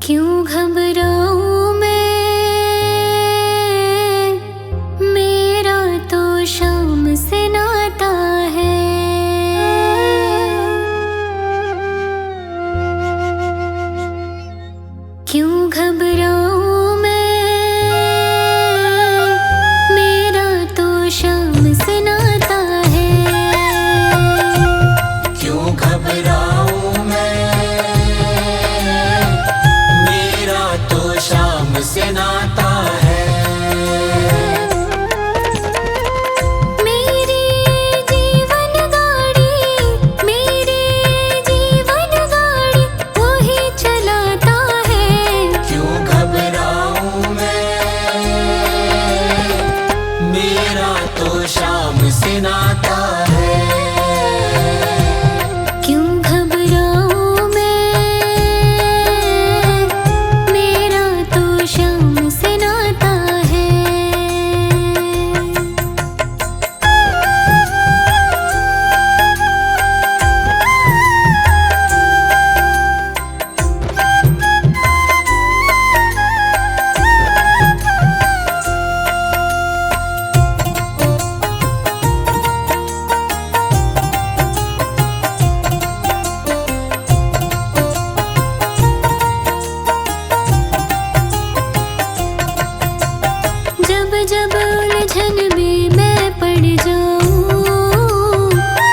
क्यों घबराऊं मैं, मेरा तो शाम से नाता है। क्यों घबराऊं मैं, मेरा तो शाम से नाता है। क्यों घबराऊं मैं, मेरा तो शाम से नाता है। मेरी जीवन गाड़ी, मेरी जीवन गाड़ी वही चलाता है। क्यों घबराऊं मैं, मेरा तो शाम से नाता है। क्यों घबराऊं मैं, मेरा तो शाम से नाता है। जब जब उलझन में मैं पड़ जाऊं,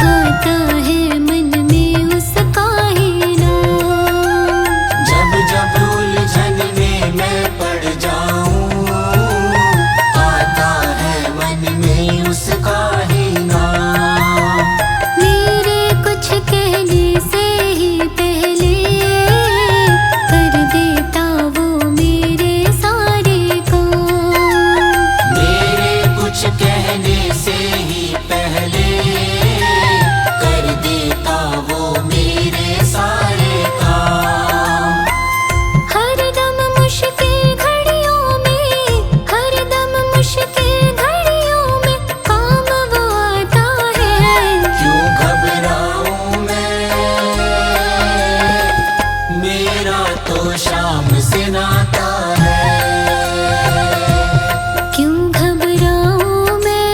आता है मन में उसका ही नाम। जब जब उलझन में मैं पड़ जाऊं, आता है मन में उसका ही नाम। मेरे कुछ कहने से ही पहले कर देता वो मेरे सारे काम। मेरे कुछ कहने से ही पहले कर देता वो मेरे सारे काम। हर दम मुश्किल घड़ियों में, हर दम मुश्किल घड़ियों में काम वो आता है। क्यों घबराऊं मैं, मेरा तो शाम से नाता है। क्यों घबराऊं मैं,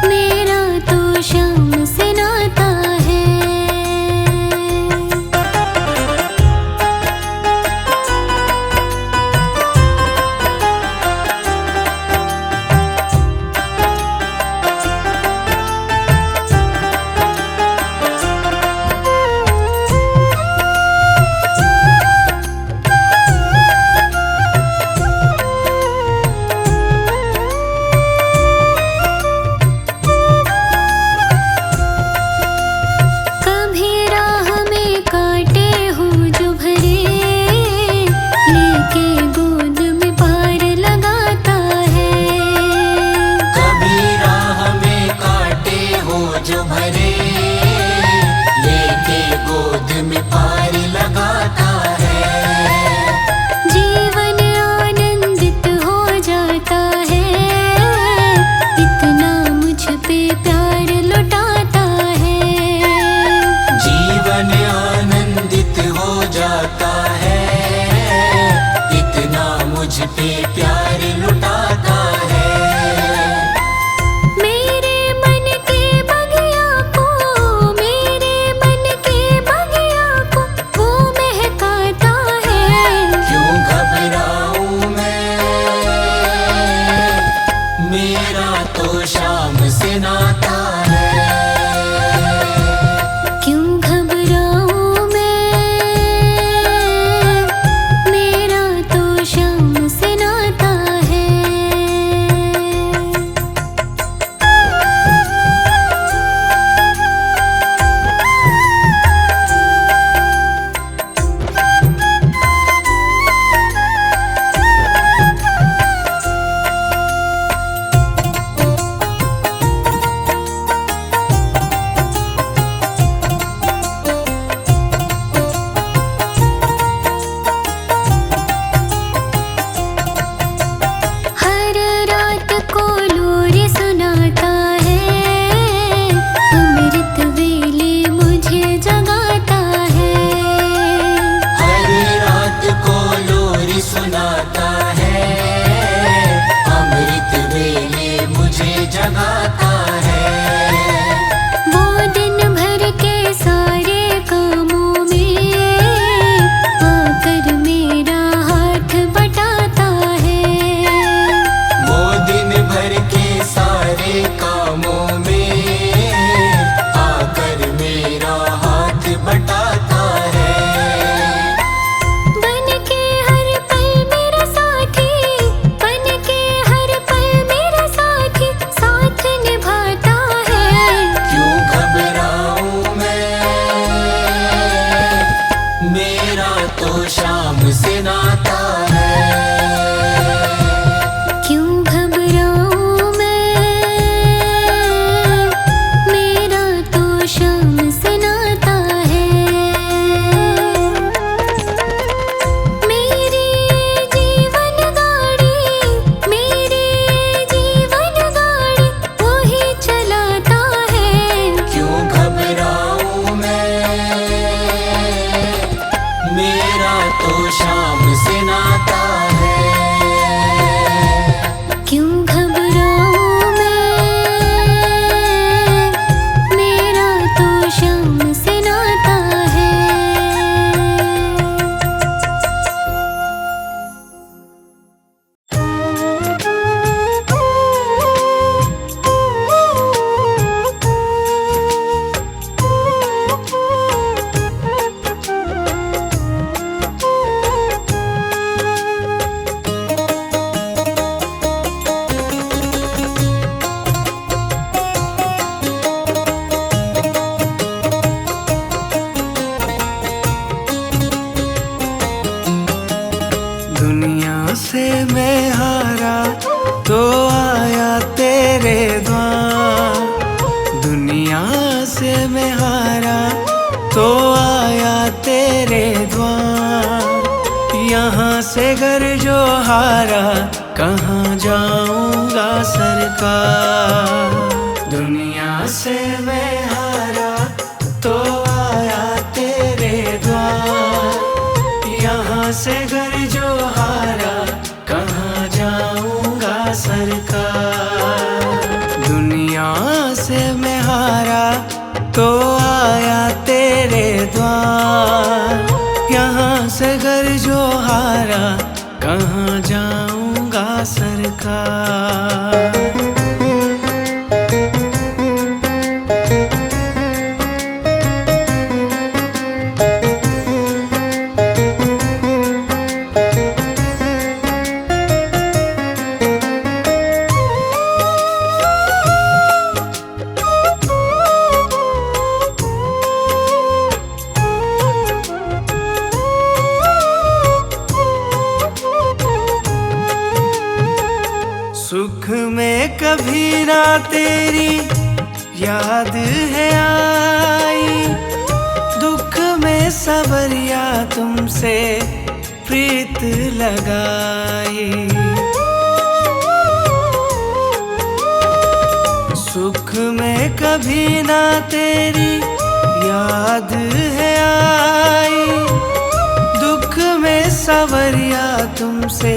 मेरा तो शाम से नाता है। कभी राह में कांटे हो जो भरे, लेके गोद में पार लगाता है। कभी राह में कांटे हो जो भरे, लेके गोद में पार लगाता है। जीवन आनंदित हो जाता है, इतना मुझ पे प्यार लुटाता है। जीवन आनंदित हो जाता है, इतना मुझ पे प्यार लुटाता है। मेरे मन के बगिया को, मेरे मन के बगिया को वो महक मेरा तो शाम से नाता है। क्यों घबराऊं मैं, मेरा तो शाम से नाता है। मेरी जीवन गाड़ी, मेरी जीवन गाड़ी वही चलाता है। क्यों घबराऊं मैं, मेरा तो शाम से नाता है। क्यों घबराऊं मैं, मेरा तो शाम से नाता है। दुनिया से मैं हारा तो आया तेरे द्वार। दुनिया से मैं हारा तो आया तेरे द्वार। यहाँ से घर जो हारा कहाँ जाऊंगा सरकार। दुनिया से मैं हारा तो आया तेरे द्वार। यहाँ से घर जो हारा कहाँ जाऊंगा सरकार। दुनिया से मैं हारा तो आया तेरे द्वार। यहाँ से घर जो हारा कहाँ जाऊंगा सरकार। सुख में कभी ना तेरी याद है आई। दुख में सबरिया तुमसे प्रीत लगाई। सुख में कभी ना तेरी याद है आई। दुख में सवरिया तुमसे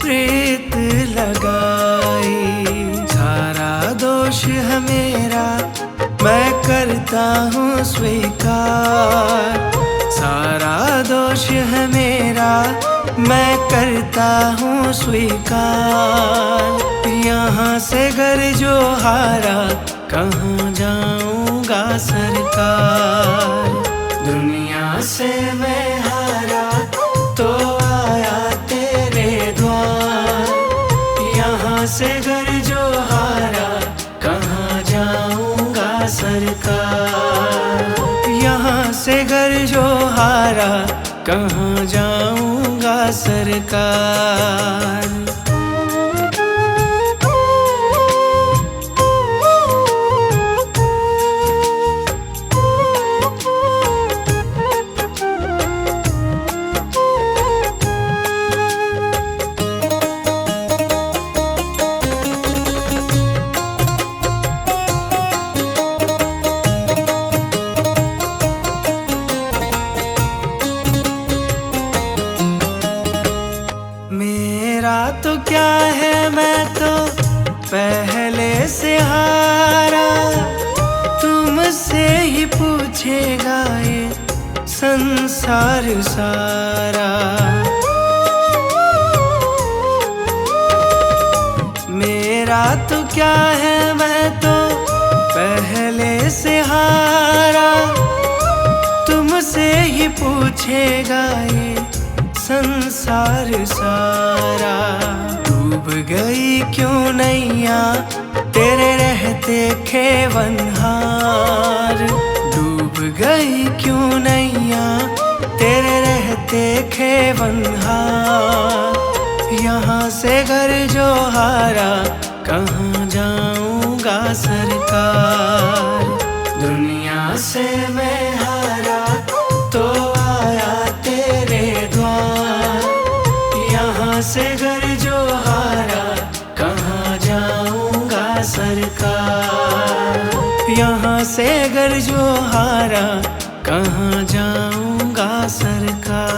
प्रीत लगाई। सारा दोष है मेरा मैं करता हूँ स्वीकार। सारा दोष है मेरा मैं करता हूँ स्वीकार। यहाँ से घर जो हारा कहाँ जाऊंगा सरकार। दुनिया से मैं हारा तो आया तेरे द्वार। यहाँ से घर जो हारा कहाँ जाऊंगा सरकार। यहाँ से घर जो हारा कहाँ जाऊंगा सरकार। मेरा तो क्या है मैं तो पहले से हारा। तुमसे ही पूछेगा ये संसार सारा। मेरा तो क्या है मैं तो पहले से हारा। तुमसे ही पूछेगा ये संसार सारा। डूब गई क्यों नैया तेरे रहते खेवनहार। डूब गई क्यों नैया तेरे मनहार। यहाँ से घर जो हारा कहाँ जाऊंगा सरकार। दुनिया से मैं हारा तो आया तेरे द्वार। यहाँ से घर जो हारा कहाँ जाऊंगा सरकार। यहाँ से घर जो हारा कहाँ जाऊंगा सरकार।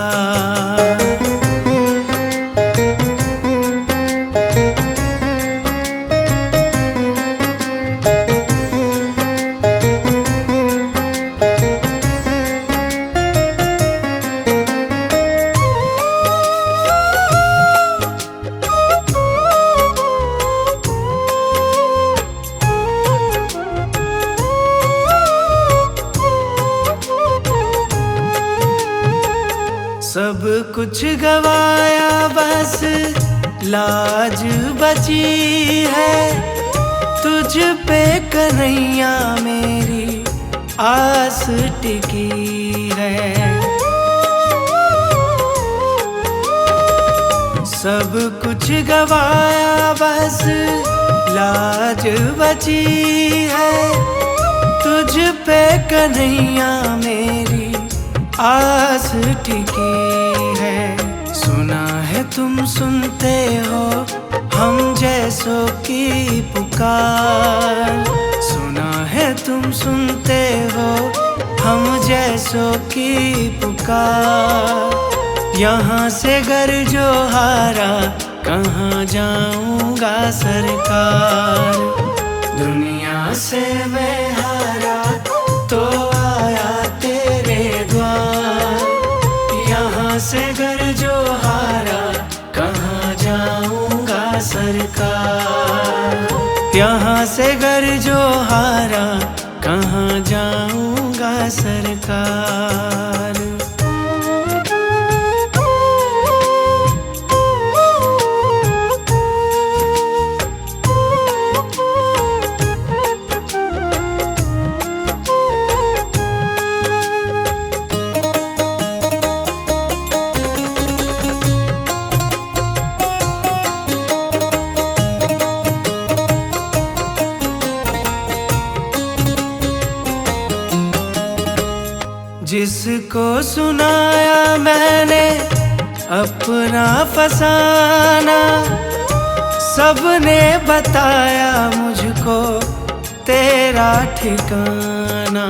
सब कुछ गवाया बस लाज बची है। तुझ पे कन्हैया मेरी आस टिकी है। सब कुछ गवाया बस लाज बची है। तुझ पे कन्हैया मेरी आस टिकी है। सुना है तुम सुनते हो हम जैसों की पुकार। सुना है तुम सुनते हो हम जैसों की पुकार। यहाँ से घर जो हारा कहाँ जाऊंगा सरकार। दुनिया से मैं हारा तो आया तेरे द्वार। यहाँ से घर जो हारा कहाँ जाऊंगा सरकार। यहाँ से घर जो हारा कहाँ जाऊंगा सरकार। जिसको सुनाया मैंने अपना फसाना, सबने बताया मुझको तेरा ठिकाना।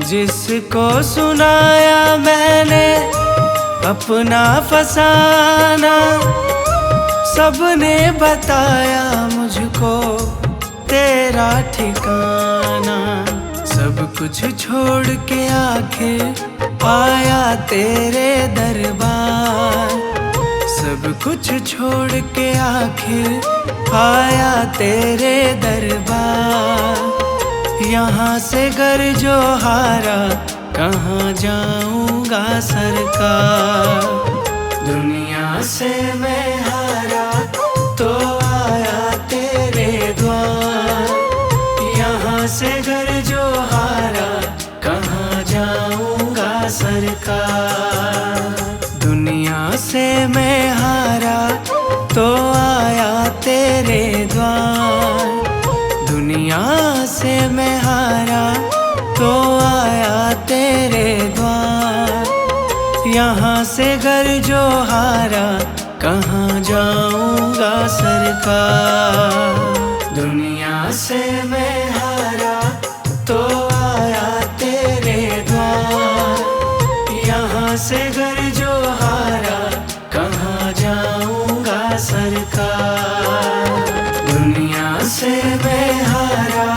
जिसको सुनाया मैंने अपना फसाना, सबने बताया मुझको तेरा ठिकाना। सब कुछ छोड़ के आखिर आया तेरे दरबार। सब कुछ छोड़ के आखिर आया तेरे दरबार। यहाँ से घर जो हारा कहाँ जाऊंगा सरकार। दुनिया से मैं हारा तो आया तेरे द्वार। यहाँ से घर जो हारा कहाँ जाऊंगा सरकार। दुनिया से मैं हारा तो आया तेरे द्वार। दुनिया से मैं हारा तो आया तेरे द्वार। यहाँ से घर जो हारा कहाँ जाऊंगा सरकार। दुनिया से मैं हारा तो आया तेरे द्वार। यहाँ से घर जो हारा कहाँ जाऊंगा सरकार। दुनिया से मैं हारा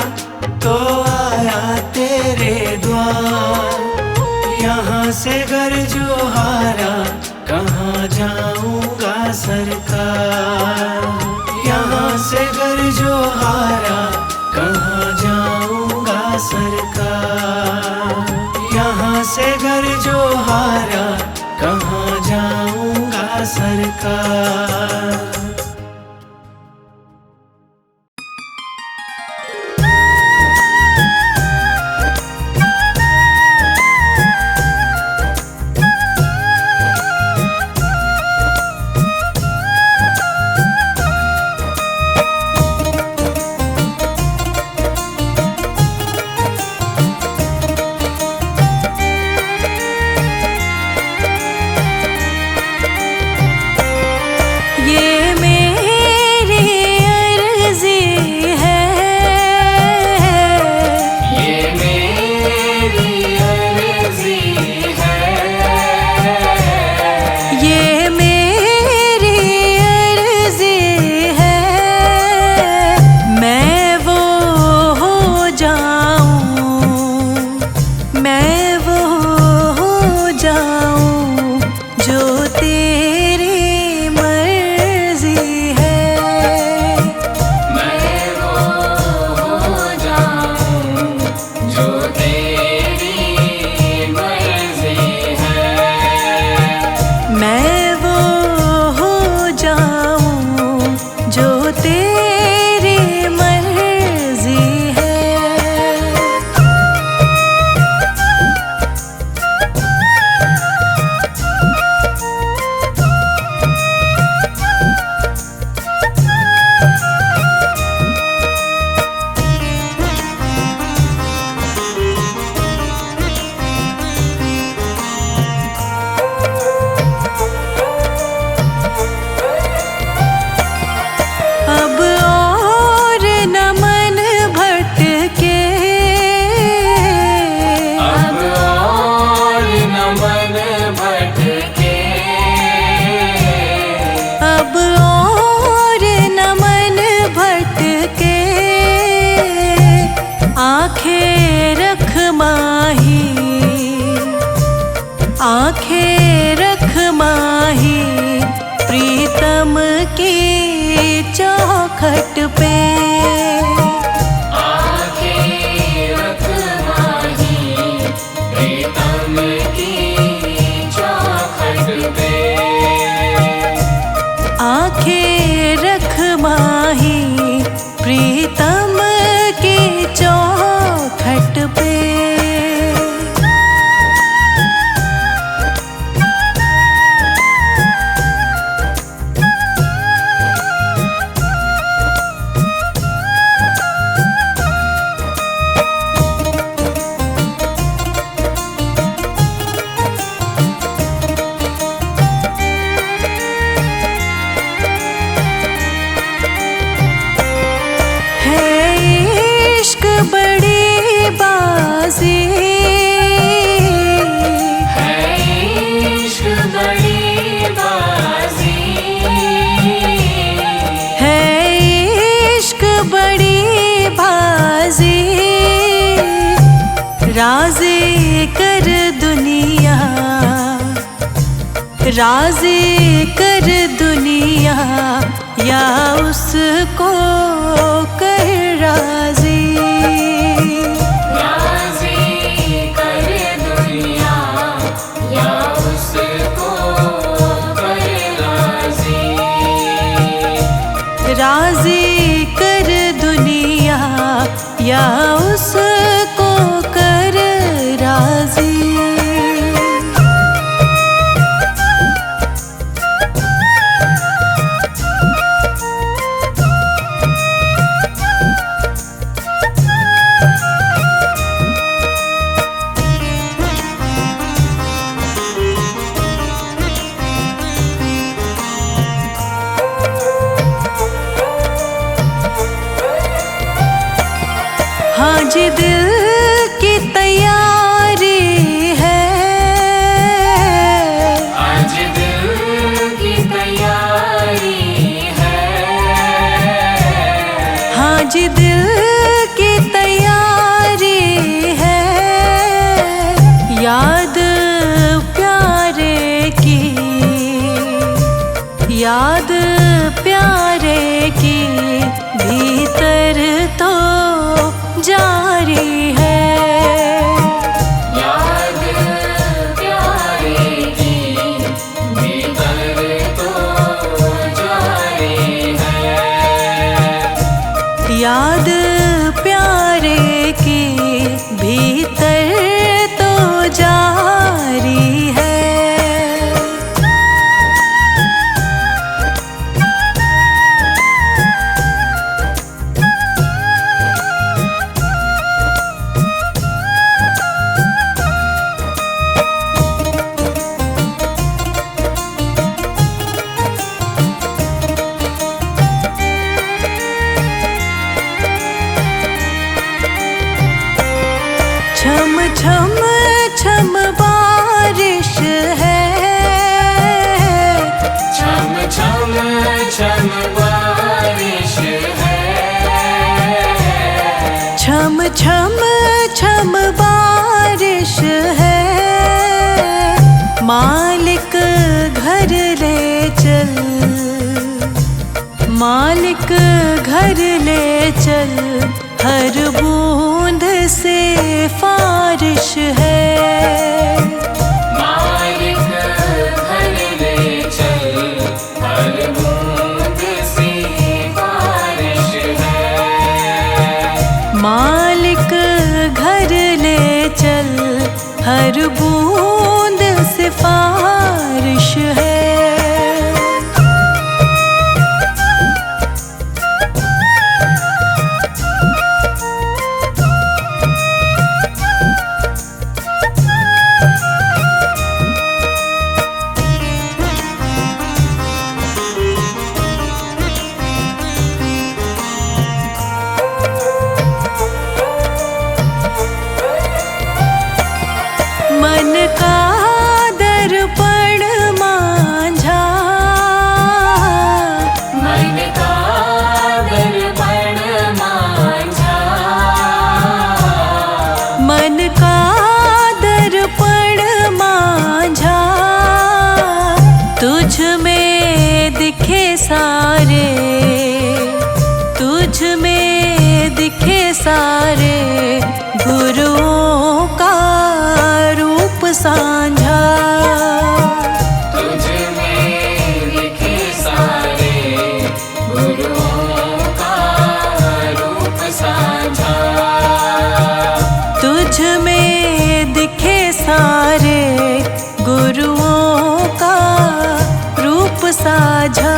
तो आया तेरे द्वार। यहाँ से घर जो हारा कहाँ जाऊंगा सरकार। यहाँ से घर जो हारा कहाँ जाऊंगा सरकार। यहाँ से घर जो हारा कहाँ जाऊंगा सरकार। तेरी मर्जी है। मैं वो हो जाऊं जो तेरी मर्जी है। अब और न मन भटके, अब और न मन भटके, अब और न मन भटके। आंखें रख माही, आंखें रख माही प्रीतम की चौखट पे। आंखें रख माही प्रीतम की चौखट पे। आंखें रख माही प्रीतम की चौखट पे। है इश्क बड़ी बाजी, है इश्क बड़ी बाजी, है इश्क बड़ी बाजी। राज़ी कर दुनिया, राज़ी कर दुनिया या उसको कर राज़ी। राज़ी कर दुनिया या उसको कर राज़ी। राज़ी कर दुनिया या उसको कर राज़ी। हाँ जी दिल की तैयारी है, आज दिल की तैयारी है। हाँ जी दिल की तैयारी है। याद प्यारे की, याद प्यारे की भीतर तो जारी है। याद प्यारे की भीतर तो जारी है। याद प्यारे की भीतर तो जारी है। छम छम छम बारिश है, छम छम छम बारिश है। छम छम छम बारिश है। मालिक घर ले चल, मालिक घर ले चल हर बूंद से फारिश है। मालिक घर ले चल, हर बूंद से बारिश है। मालिक घर ले चल, हर बूंद से फारिश है। मन का दर्पण मांझा, मन का दर्पण मांझा, मन का दर्पण मांझा। तुझ में दिखे सारे, तुझ में दिखे सारे गुरुओं का रूप सांझा। तुझ में दिखे सारे गुरुओं का रूप साझा। तुझ में दिखे सारे गुरुओं का रूप साझा।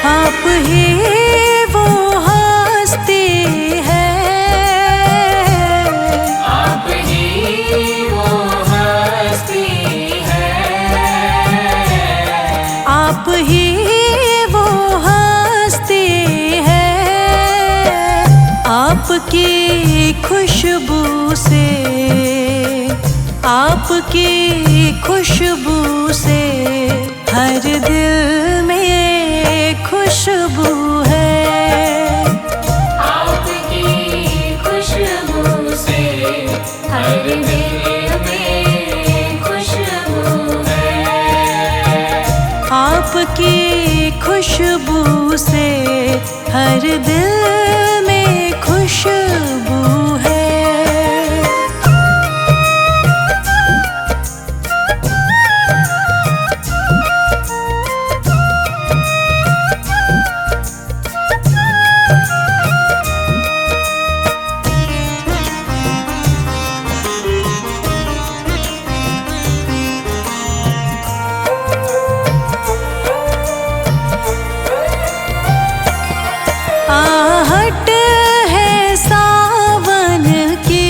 आप ही वो हस्ती है, आप ही वो हस्ती है। आप ही वो हस्ती है। आपकी खुशबू से, आपकी खुशबू से हर दिल में खुशबू है। आपकी खुशबू से हर दिल में खुशबू है। आपकी खुशबू से हर दिल में खुशबू है। आहट है सावन की,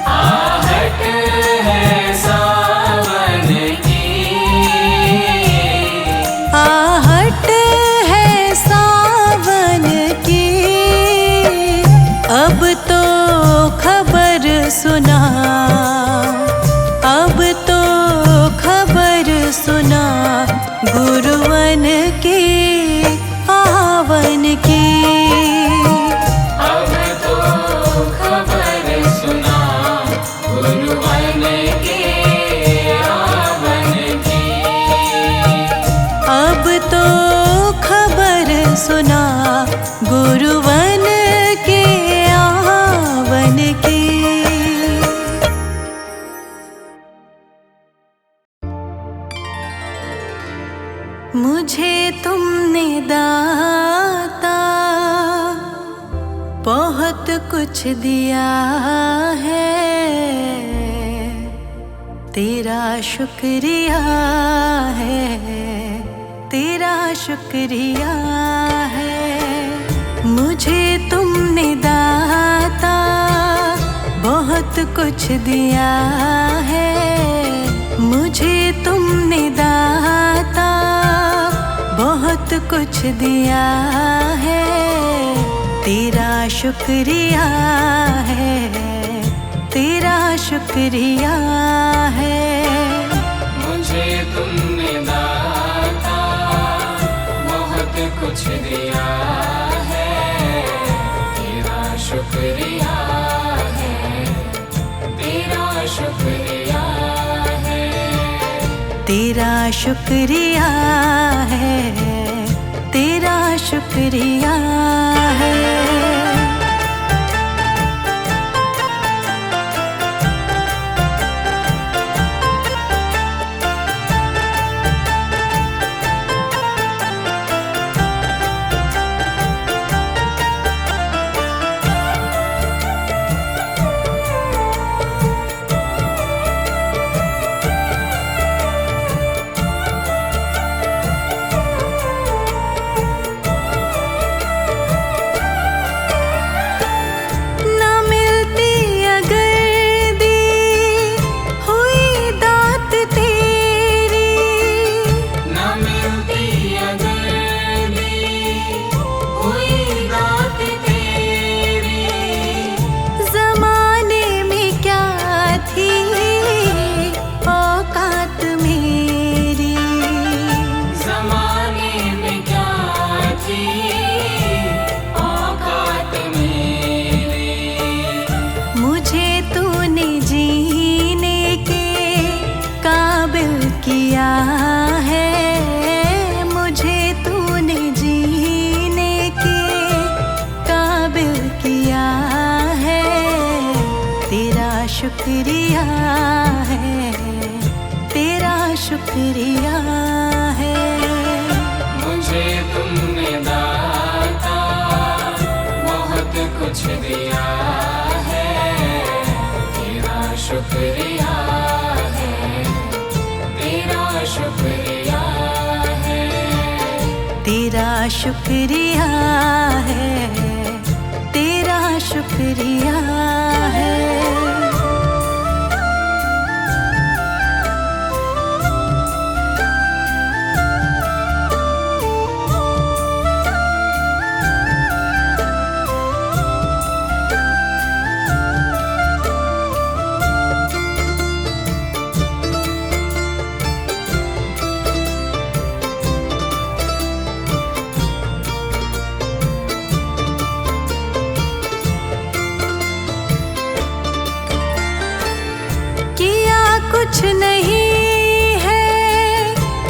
आहट है सावन की। आहट है सावन की। अब तो खबर सुना, अब तो खबर सुना गुरुवन की आवन की। अब तो खबर सुना गुरुवन के आवन की। अब तो खबर सुना गुरुवन के आवन की। मुझे तुमने दाता बहुत कुछ दिया है, तेरा शुक्रिया है, तेरा शुक्रिया है। मुझे तुमने दाता बहुत कुछ दिया है, मुझे तुमने दाता बहुत कुछ दिया है, तेरा शुक्रिया है, तेरा शुक्रिया है। मुझे तुमने दाता बहुत कुछ दिया है, तेरा शुक्रिया है, तेरा शुक्रिया है, तेरा शुक्रिया है, तेरा शुक्रिया है। किया है मुझे तूने जीने के काबिल किया है, तेरा शुक्रिया है, तेरा शुक्रिया है। मुझे तुमने दाता बहुत कुछ दिया है, तेरा शुक्रिया है, तेरा शुक्रिया है, तेरा शुक्रिया है, तेरा शुक्रिया है। कुछ नहीं है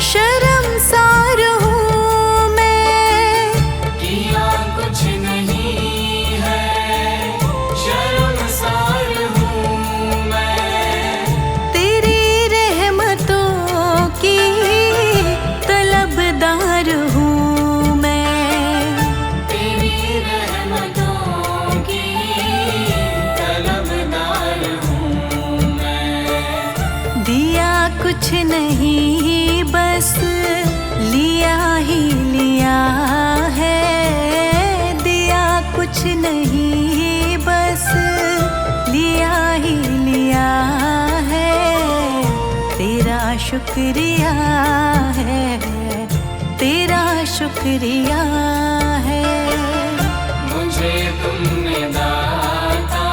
शर्मसार हूँ मैं, किया कुछ नहीं है शर्मसार हूँ मैं, तेरी रहमतों की तलबदार हूँ मैं, तेरी रहमतों की तलबदार हूँ मैं। दिया कुछ नहीं बस लिया ही लिया है, दिया कुछ नहीं बस लिया ही लिया है, तेरा शुक्रिया है, तेरा शुक्रिया है। मुझे तुमने दाता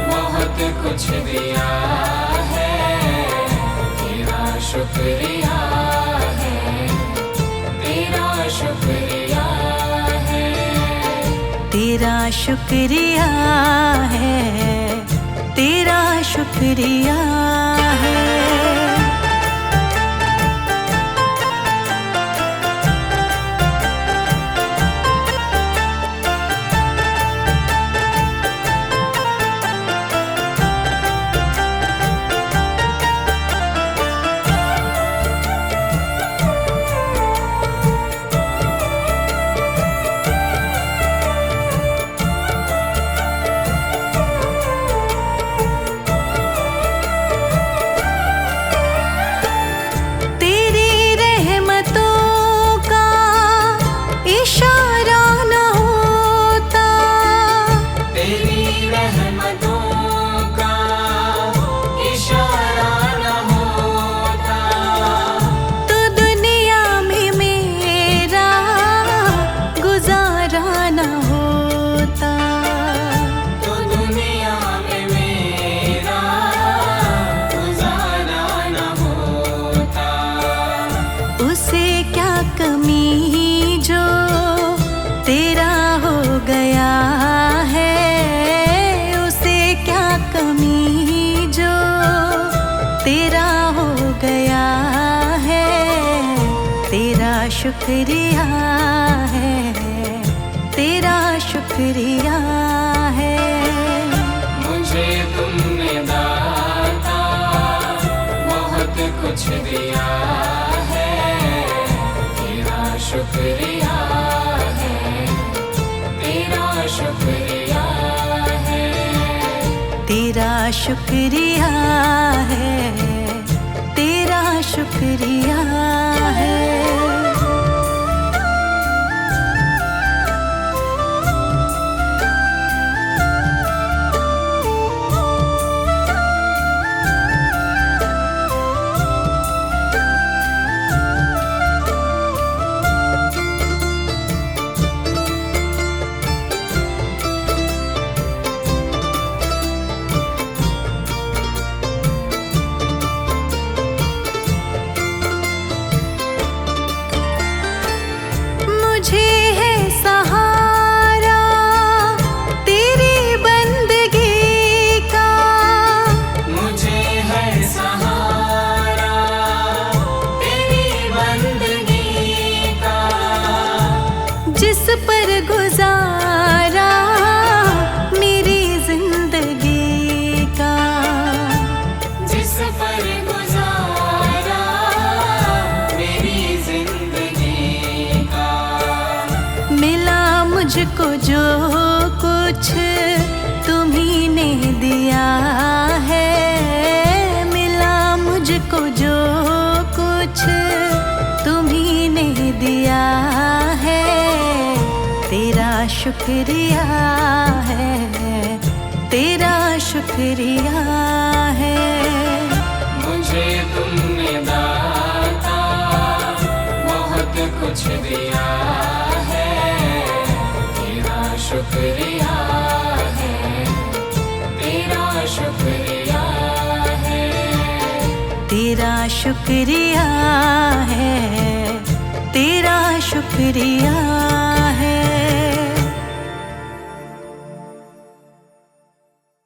बहुत कुछ दिया है, तेरा शुक्रिया है, तेरा शुक्रिया है, तेरा शुक्रिया है, तेरा शुक्रिया है। शुक्रिया है, तेरा शुक्रिया है। मुझे तुमने दाता बहुत कुछ दिया है, तेरा शुक्रिया है, तेरा शुक्रिया है, तेरा शुक्रिया है, तेरा शुक्रिया है। मुझे है सहारा तेरी बंदगी का, मुझे है सहारा तेरी बंदगी का, जिस पर गुजारा मेरी जिंदगी का, जिस पर गुजारा मेरी जिंदगी का। मिला मुझको जो कुछ तुम्ही ने दिया है, मिला मुझको जो कुछ तुम्ही ने दिया है, तेरा शुक्रिया है, तेरा शुक्रिया है। मुझे तुमने दाता बहुत कुछ दिया है, तेरा शुक्रिया है, तेरा शुक्रिया है, तेरा शुक्रिया है, तेरा शुक्रिया है।